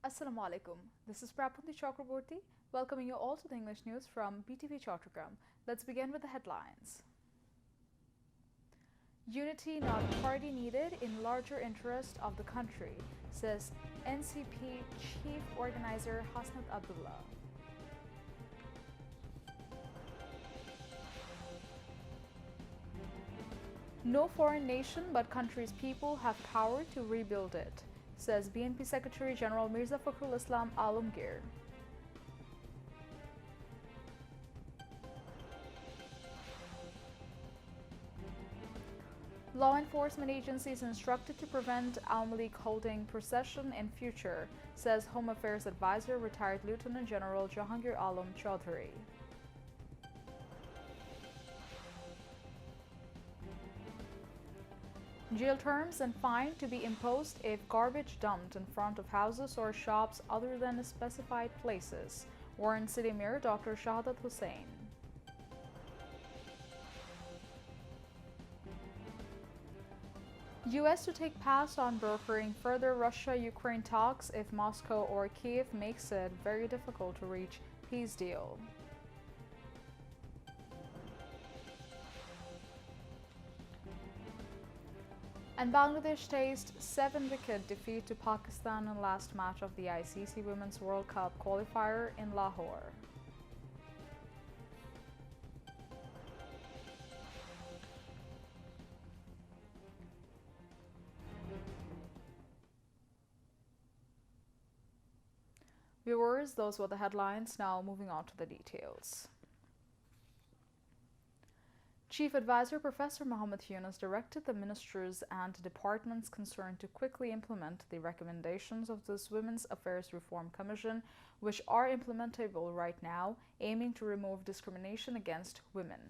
Assalamu alaikum. This is Prapunti Chakraborty, welcoming you all to the English news from BTV Chattogram. Let's begin with the headlines. Unity not party needed in larger interest of the country, says NCP Chief Organizer Hasnat Abdullah. No foreign nation but country's people have power to rebuild it, says BNP Secretary General Mirza Fakhrul Islam Alamgir. Law enforcement agencies instructed to prevent Awami League holding procession in future, says Home Affairs Advisor retired Lieutenant General Jahangir Alam Chaudhary. Jail terms and fine to be imposed if garbage dumped in front of houses or shops other than specified places, warned City Mayor Dr. Shahadat Hussain. US to take pass on brokering further Russia-Ukraine talks if Moscow or Kiev makes it very difficult to reach peace deal. And Bangladesh faced 7-wicket defeat to Pakistan in last match of the ICC Women's World Cup qualifier in Lahore. Viewers, those were the headlines. Now moving on to the details. Chief Advisor Professor Muhammad Yunus directed the ministers and departments concerned to quickly implement the recommendations of this Women's Affairs Reform Commission, which are implementable right now, aiming to remove discrimination against women.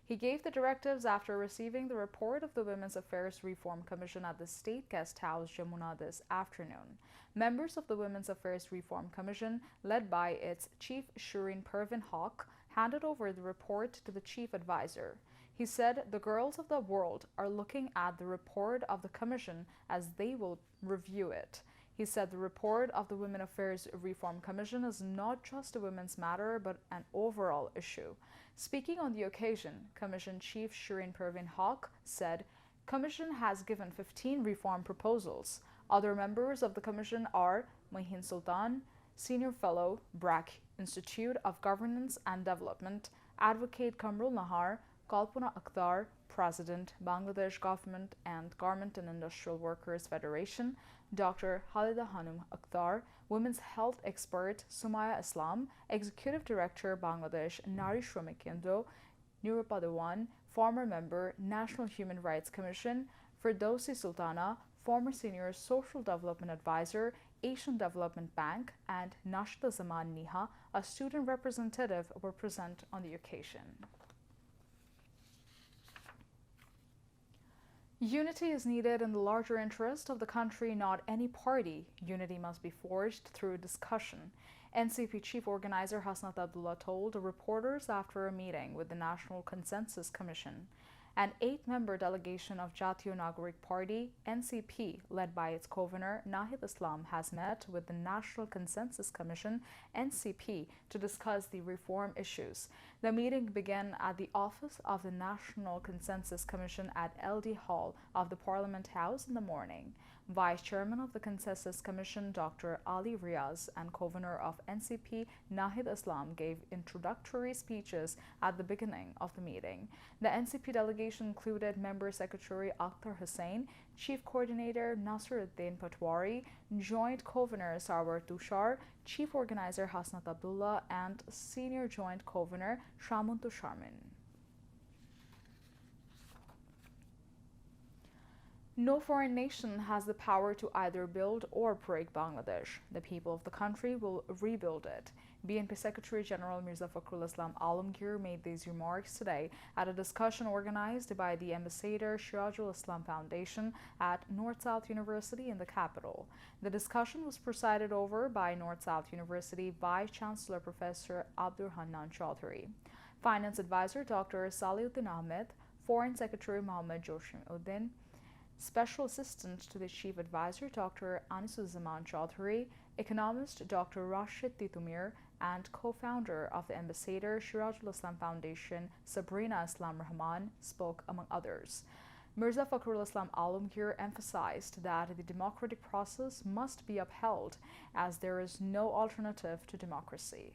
He gave the directives after receiving the report of the Women's Affairs Reform Commission at the State Guest House, Jamuna, this afternoon. Members of the Women's Affairs Reform Commission, led by its Chief Shireen Pervin Haq, handed over the report to the Chief Advisor. He said the girls of the world are looking at the report of the Commission as they will review it. He said the report of the Women's Affairs Reform Commission is not just a women's matter but an overall issue. Speaking on the occasion, Commission Chief Shireen Pervin Haq said, Commission has given 15 reform proposals. Other members of the Commission are Mahin Sultan, Senior Fellow, BRAC Institute of Governance and Development, Advocate Kamrul Nahar, Kalpana Akhtar, President, Bangladesh Government and Garment and Industrial Workers Federation, Dr. Halida Hanum Akhtar, Women's Health Expert Sumaya Islam, Executive Director Bangladesh Nari Shramik Kendo, Nirupa Dewan, former member, National Human Rights Commission, Firdausi Sultana, former Senior Social Development Advisor, Asian Development Bank, and Nashta Zaman Niha, a student representative, were present on the occasion. Unity is needed in the larger interest of the country, not any party. Unity must be forged through discussion. NCP Chief Organizer Hasnat Abdullah told reporters after a meeting with the National Consensus Commission. An 8-member delegation of Jatiyo Nagarik Party, NCP, led by its governor Nahid Islam, has met with the National Consensus Commission, NCP, to discuss the reform issues. The meeting began at the office of the National Consensus Commission at LD Hall of the Parliament House in the morning. Vice Chairman of the Consensus Commission, Dr. Ali Riaz, and Governor of NCP, Nahid Islam, gave introductory speeches at the beginning of the meeting. The NCP delegation included Member Secretary Akhtar Hussain, Chief Coordinator Nasiruddin Patwari, Joint Governor Sarwar Tushar, Chief Organizer Hasnat Abdullah, and Senior Joint Governor Shamuntu Sharmin. No foreign nation has the power to either build or break Bangladesh. The people of the country will rebuild it. BNP Secretary General Mirza Fakhrul Islam Alamgir made these remarks today at a discussion organized by the Ambassador Shirajul Islam Foundation at North-South University in the capital. The discussion was presided over by North-South University Vice Chancellor Professor Abdur Hannan Chaudhary, Finance Advisor Dr. Saliuddin Ahmed, Foreign Secretary Mohammad Joshim Uddin, Special Assistant to the Chief Advisor Dr. Anisuzzaman Chaudhary, Economist Dr. Rashid Titumir and co-founder of the Ambassador Shirajul Islam Foundation, Sabrina Islam Rahman, spoke among others. Mirza Fakhrul Islam Alamgir emphasized that the democratic process must be upheld as there is no alternative to democracy.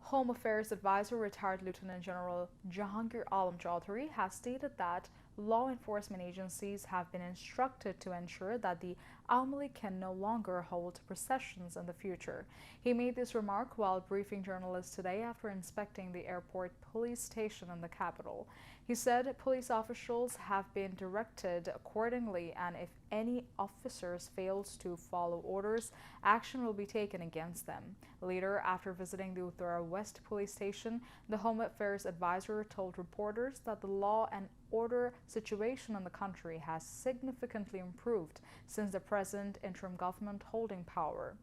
Home Affairs Advisor, retired Lieutenant General Jahangir Alam Chaudhary, has stated that law enforcement agencies have been instructed to ensure that the Awami League can no longer hold processions in the future. He made this remark while briefing journalists today after inspecting the airport police station in the capital. He said police officials have been directed accordingly, and if any officers fails to follow orders, action will be taken against them. Later, after visiting the Uttara West police station, the Home Affairs Advisor told reporters that the law and order situation in the country has significantly improved since the present interim government holding power.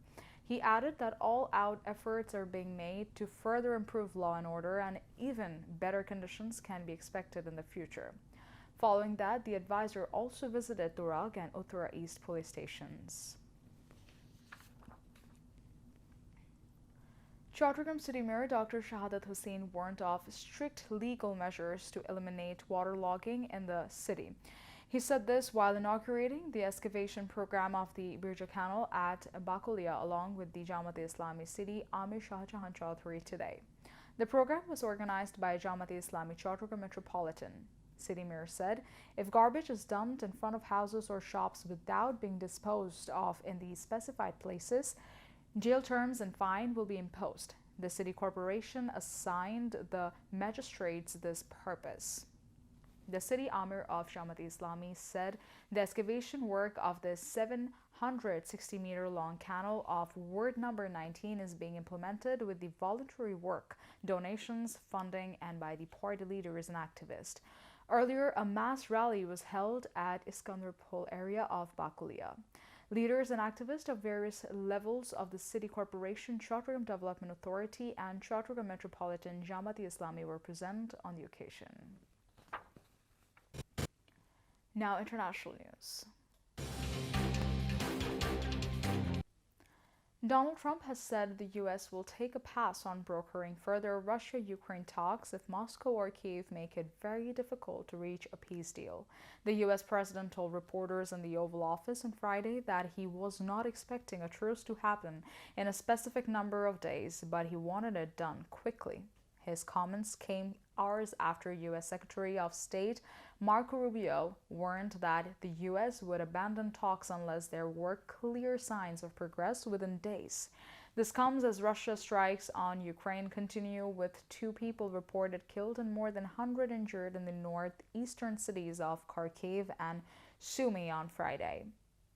He added that all-out efforts are being made to further improve law and order, and even better conditions can be expected in the future. Following that, the advisor also visited Durag and Uttara East police stations. Chattogram City Mayor Dr. Shahadat Hussain warned of strict legal measures to eliminate waterlogging in the city. He said this while inaugurating the excavation program of the Birja Canal at Bakulia along with the Jamaat-e-Islami City Amir Shah Jahan Chaudhary today. The program was organized by Jamaat-e-Islami Chattogram Metropolitan. City Mayor said, if garbage is dumped in front of houses or shops without being disposed of in the specified places, jail terms and fine will be imposed. The city corporation assigned the magistrates this purpose. The city Amir of Jamaat-e-Islami said the excavation work of the 760-meter-long canal of ward number 19 is being implemented with the voluntary work, donations, funding, and by the party leaders and activists. Earlier, a mass rally was held at Iskandarpur area of Bakulia. Leaders and activists of various levels of the City Corporation, Chattogram Development Authority, and Chattogram Metropolitan Jamaat-e-Islami were present on the occasion. Now, international news. Donald Trump has said the U.S. will take a pass on brokering further Russia-Ukraine talks if Moscow or Kyiv make it very difficult to reach a peace deal. The U.S. president told reporters in the Oval Office on Friday that he was not expecting a truce to happen in a specific number of days, but he wanted it done quickly. His comments came hours after U.S. Secretary of State Marco Rubio warned that the U.S. would abandon talks unless there were clear signs of progress within days. This comes as Russia's strikes on Ukraine continue, with 2 people reported killed and more than 100 injured in the northeastern cities of Kharkiv and Sumy on Friday.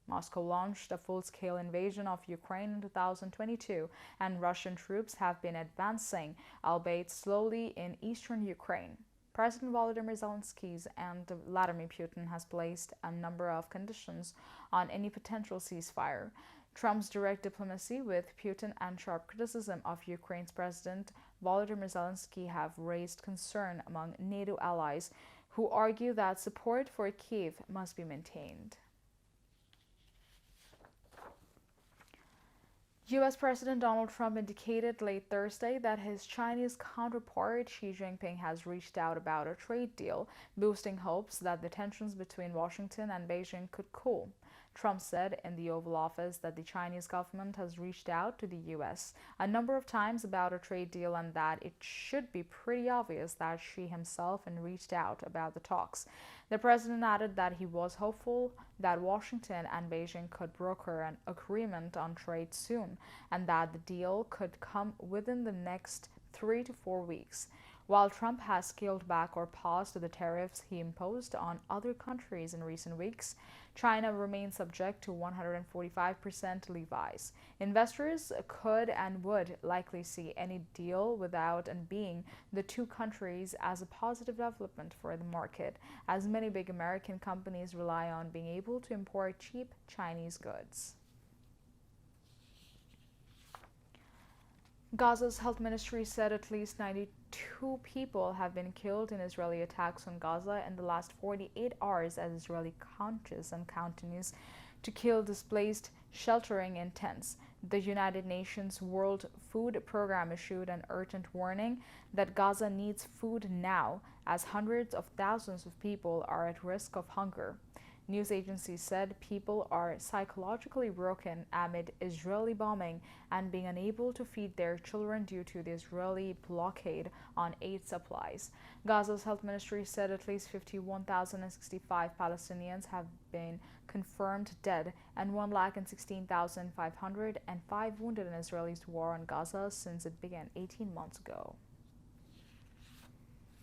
Moscow launched a full-scale invasion of Ukraine in 2022, and Russian troops have been advancing, albeit slowly, in eastern Ukraine. President Volodymyr Zelensky and Vladimir Putin has placed a number of conditions on any potential ceasefire. Trump's direct diplomacy with Putin and sharp criticism of Ukraine's President Volodymyr Zelensky have raised concern among NATO allies, who argue that support for Kyiv must be maintained. U.S. President Donald Trump indicated late Thursday that his Chinese counterpart Xi Jinping has reached out about a trade deal, boosting hopes that the tensions between Washington and Beijing could cool. Trump said in the Oval Office that the Chinese government has reached out to the U.S. a number of times about a trade deal, and that it should be pretty obvious that Xi himself had reached out about the talks. The president added that he was hopeful that Washington and Beijing could broker an agreement on trade soon, and that the deal could come within the next 3 to 4 weeks. While Trump has scaled back or paused the tariffs he imposed on other countries in recent weeks, China remains subject to 145% levies. Investors could and would likely see any deal without and being the 2 countries as a positive development for the market, as many big American companies rely on being able to import cheap Chinese goods. Gaza's health ministry said at least 92 people have been killed in Israeli attacks on Gaza in the last 48 hours as Israeli counts and continues to kill displaced, sheltering in tents. The United Nations World Food Programme issued an urgent warning that Gaza needs food now, as hundreds of thousands of people are at risk of hunger. News agencies said people are psychologically broken amid Israeli bombing and being unable to feed their children due to the Israeli blockade on aid supplies. Gaza's health ministry said at least 51,065 Palestinians have been confirmed dead and 116,505 wounded in Israel's war on Gaza since it began 18 months ago.